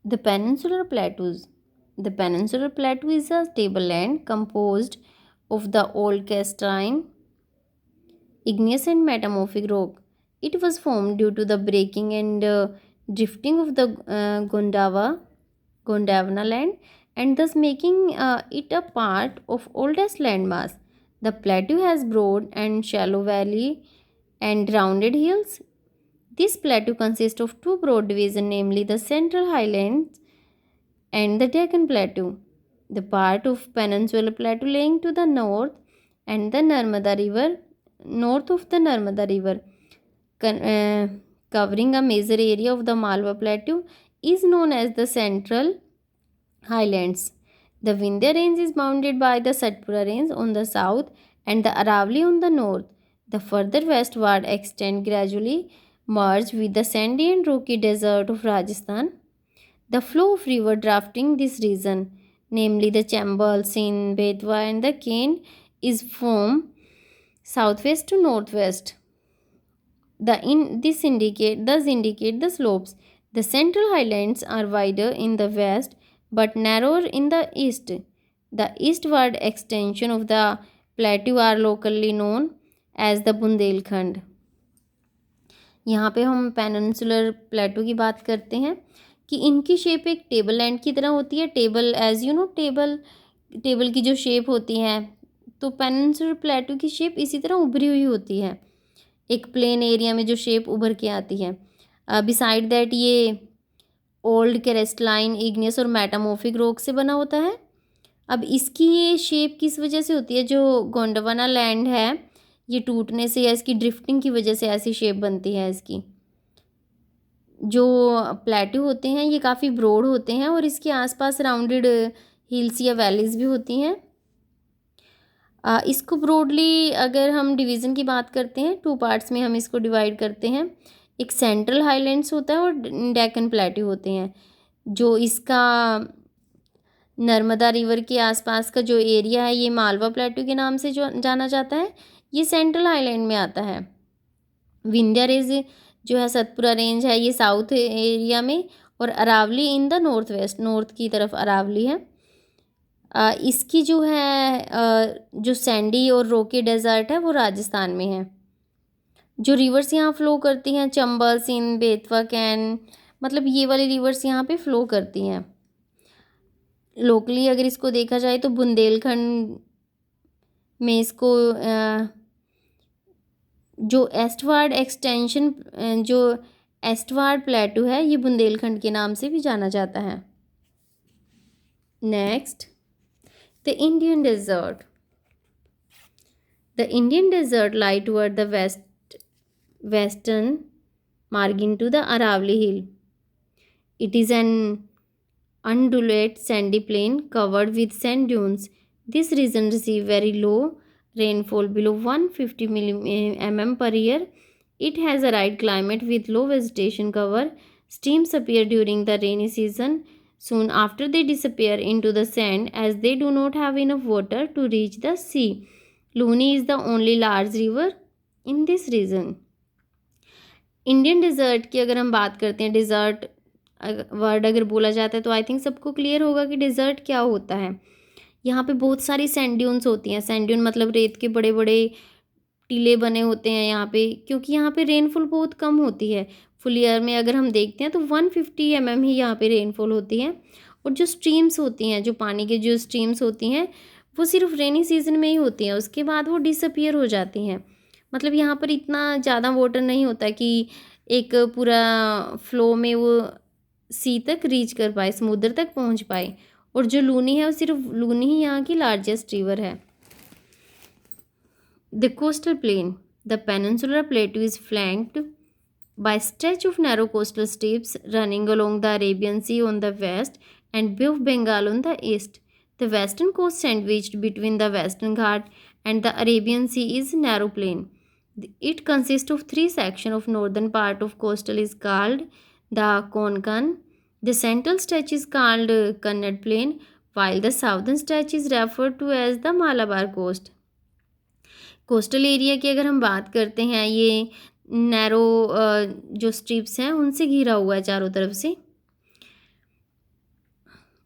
The peninsular plateaus. The peninsular plateau is a tableland composed of the old calcareous, igneous, and metamorphic rock. It was formed due to the breaking and drifting of the Gondwana land, and thus making it a part of oldest landmass. The plateau has broad and shallow valley and rounded hills. This plateau consists of two broad divisions, namely the Central Highlands and the Deccan Plateau. The part of Peninsular Plateau lying to the north and the Narmada River, north of the Narmada River, covering a major area of the Malwa Plateau, is known as the Central Highlands. The Vindhya Range is bounded by the Satpura Range on the south and the Aravalli on the north. The further westward extend gradually merge with the sandy and rocky desert of Rajasthan. The flow of river drafting this region, namely the Chambal, Sindh, Betwa and the Kane, is from southwest to northwest. This indicate the slopes. The central highlands are wider in the west but narrower in the east. The eastward extension of the plateau are locally known as the Bundelkhand. यहाँ पे हम peninsular प्लेटो की बात करते हैं कि इनकी shape एक टेबल लैंड की तरह होती है. Table as you know table की जो शेप होती है, तो पेनिनसुलर प्लेटो की शेप इसी तरह उभरी हुई होती है, एक प्लेन एरिया में जो शेप उभर के आती है. बिसाइड दैट ये ओल्ड क्रिस्टलाइन, इग्नियस और मेटामॉर्फिक रॉक से बना होता है. अब इसकी ये शेप किस वजह से होती है? जो गोंडवाना लैंड है ये टूटने से या इसकी ड्रिफ्टिंग की वजह से ऐसी शेप बनती है. इसकी जो प्लेटू होते हैं ये काफ़ी ब्रॉड होते हैं और इसके आसपास राउंडेड हिल्स या वैलीज भी होती हैं. इसको ब्रॉडली अगर हम डिवीज़न की बात करते हैं, टू पार्ट्स में हम इसको डिवाइड करते हैं. एक सेंट्रल हाईलैंड्स होता है और डेक्कन प्लेटू होते हैं. जो इसका नर्मदा रिवर के आसपास का जो एरिया है ये मालवा प्लेटू के नाम से जो जाना जाता है, ये सेंट्रल हाईलैंड में आता है. विंध्या रेंज जो है, सतपुरा रेंज है, ये साउथ एरिया में, और Aravalli in the north west, north की तरफ अरावली है. इसकी जो है जो सैंडी और रोकी डेजर्ट है वो राजस्थान में है. जो रिवर्स यहाँ फ्लो करती हैं, चंबल, सिंध, बेतवा, कैन, मतलब ये वाली रिवर्स यहाँ पे फ्लो करती हैं. लोकली अगर इसको देखा जाए तो बुंदेलखंड में इसको जो एस्टवार्ड एक्सटेंशन, जो एस्टवार्ड प्लेटू है, ये बुंदेलखंड के नाम से भी जाना जाता है. Next, the Indian desert. The Indian desert lie toward the western margin to the Aravalli Hill. It is an undulate sandy plain covered with sand dunes. This region receives very low rainfall below 150 mm per year. It has a right climate with low vegetation cover. Streams appear during the rainy season. Soon after they disappear into the sand as they do not have enough water to reach the sea. Luni is the only large river in this region. Indian desert की अगर हम बात करते हैं, dessert word अगर बोला जाता है तो आई थिंक सबको क्लियर होगा कि डिज़र्ट क्या होता है. यहाँ पे बहुत सारी सैंड ड्यून्स होती हैं. सैंड ड्यून मतलब रेत के बड़े बड़े टीले बने होते हैं यहाँ पे, क्योंकि यहाँ पे रेनफॉल बहुत कम होती है. फुल ईयर में अगर हम देखते हैं तो 150 mm ही यहाँ पे रेनफॉल होती है. और जो स्ट्रीम्स होती हैं, जो पानी के जो स्ट्रीम्स होती हैं, वो सिर्फ रेनी सीजन में ही होती हैं, उसके बाद वो डिसअपियर हो जाती हैं. मतलब यहाँ पर इतना ज़्यादा वाटर नहीं होता कि एक पूरा फ्लो में वो सी तक रीच कर पाए, समुद्र तक पहुँच पाए. और जो लूनी है वो सिर्फ लूनी ही यहाँ की लार्जेस्ट रिवर है. The coastal plain. The peninsular प्लेटू is flanked by stretch of narrow coastal strips running along the Arabian Sea on the west and Bay of Bengal on the east. The western coast sandwiched between the Western Ghat and the Arabian Sea is narrow plain. It consists of three sections. Of northern part of coastal is called the Konkan. The central stretch is called Kannad Plain, while the southern stretch is referred to as the Malabar coast. Coastal area की अगर हम बात करते हैं, ये narrow जो strips हैं उनसे घिरा हुआ है चारों तरफ से.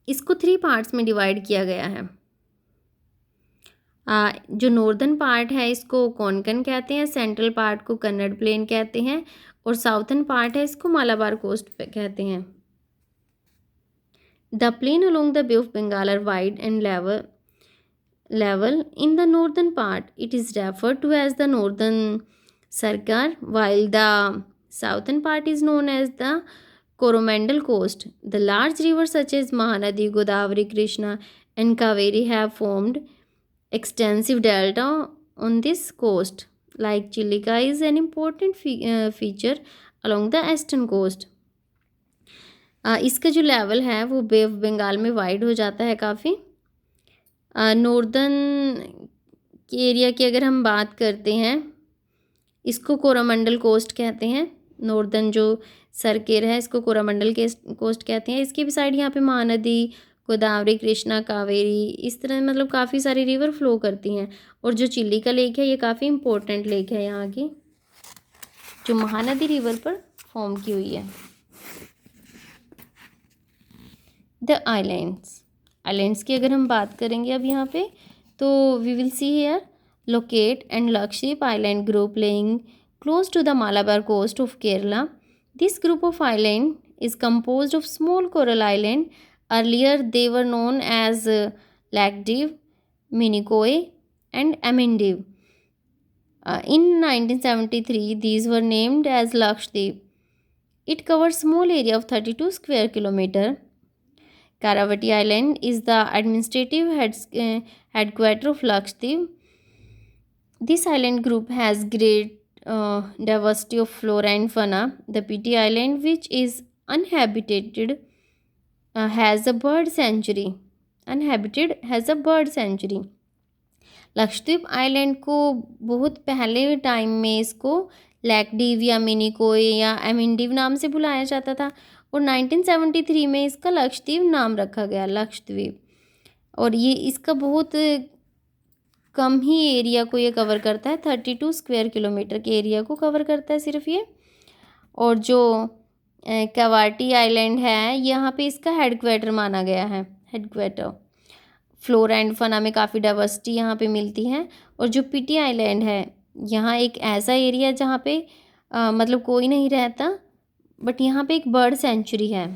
इसको 3 पार्ट्स में डिवाइड किया गया है। जो नॉर्दर्न पार्ट है इसको कोंकण कहते हैं, सेंट्रल पार्ट को कन्नड़ प्लेन कहते हैं और साउथर्न पार्ट है इसको मालाबार कोस्ट कहते हैं। The plain along the Bay of Bengal are wide and level. In the northern part, it is referred to as the northern Sarkar, while the southern part is known as the Coromandel coast. The large rivers such as Mahanadi, Godavari, Krishna, and Kaveri have formed extensive delta on this coast. Like Chilika is an important feature along the eastern coast. इसका जो level है वो बे of Bengal में wide हो जाता है काफ़ी। Northern के एरिया की अगर हम बात करते हैं, इसको कोरोमंडल कोस्ट कहते हैं। नॉर्दर्न जो सरकेर है इसको कोरोमंडल के कोस्ट कहते हैं। इसके भी साइड यहाँ पे महानदी, गोदावरी, कृष्णा, कावेरी, इस तरह मतलब काफ़ी सारी रिवर फ्लो करती हैं। और जो चिलिका लेक है ये काफ़ी इम्पोर्टेंट लेक है यहाँ की, जो महानदी रिवर पर फॉर्म की हुई है। द आइलैंड्स की अगर हम बात करेंगे अब यहाँ पे, तो we will see here locate and Lakshadweep island group laying close to the Malabar coast of Kerala. This group of island is composed of small coral island. Earlier they were known as Lakdiv, Minicoy and Amindiv. In 1973 these were named as Lakshadweep. It covers small area of 32 square kilometer. Karavati Island is the administrative headquarter of Lakshadweep. This island group has great diversity of flora and fauna. The PT Island, which is uninhabited, has a bird sanctuary. Lakshadweep island को बहुत पहले time में इसको लैकडीव या मिनिकोय या एमिंडिव नाम से बुलाया जाता था और 1973 में इसका लक्षद्वीप नाम रखा गया, लक्षद्वीप। और ये इसका बहुत कम ही एरिया को ये कवर करता है, 32 स्क्वायर किलोमीटर के एरिया को कवर करता है सिर्फ ये। और जो कावाटी आइलैंड है यहाँ पे इसका हेडक्वार्टर माना गया है, हेडक्वार्टर। फ्लोरा एंड फना में काफ़ी डाइवर्सिटी यहाँ पे मिलती है। और जो पीटी आइलैंड है यहाँ एक ऐसा एरिया जहाँ पे मतलब कोई नहीं रहता, बट यहाँ पे एक बर्ड सेंचुरी है।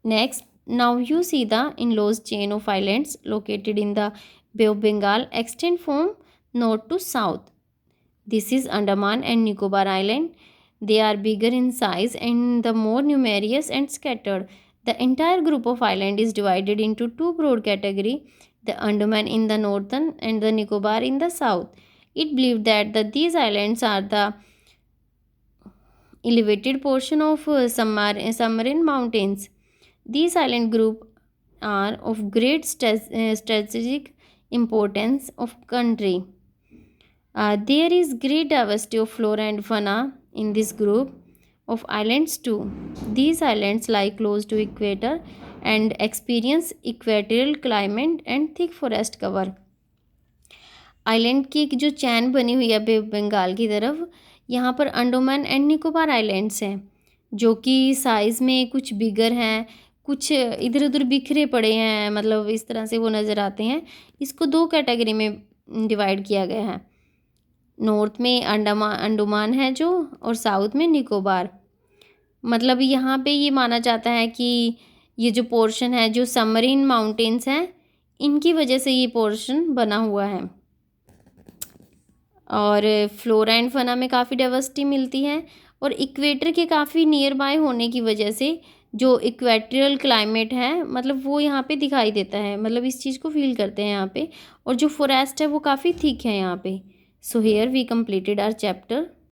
Next, now you see the in-laws chain of islands located in the Bay of Bengal extend from north to south. This is Andaman and Nicobar Island. They are bigger in size and the more numerous and scattered. The entire group of island is divided into two broad categories, the Andaman in the northern and the Nicobar in the south. It believed that these islands are the elevated portion of submarine mountains. These island groups are of great strategic importance of country. There is great diversity of flora and fauna in this group of islands too. These islands lie close to equator and experience equatorial climate and thick forest cover. Island की एक जो चैन बनी हुई है बे बंगाल की तरफ, यहाँ पर अंडमान एंड निकोबार आइलैंड्स हैं जो कि साइज़ में कुछ बिगर हैं, कुछ इधर उधर बिखरे पड़े हैं, मतलब इस तरह से वो नज़र आते हैं। इसको दो कैटेगरी में डिवाइड किया गया है, नॉर्थ में अंडमान है जो और साउथ में निकोबार। मतलब यहाँ पे ये माना जाता है कि ये जो पोर्शन है जो सबमरीन माउंटेन्स हैं इनकी वजह से ये पोर्शन बना हुआ है। और फ्लोरा एंड फना में काफ़ी डाइवर्सिटी मिलती है और इक्वेटर के काफ़ी नियर बाय होने की वजह से जो इक्वेटोरियल क्लाइमेट है मतलब वो यहाँ पे दिखाई देता है, मतलब इस चीज़ को फील करते हैं यहाँ पे। और जो फॉरेस्ट है वो काफ़ी थिक है यहाँ पे। So here we completed our chapter.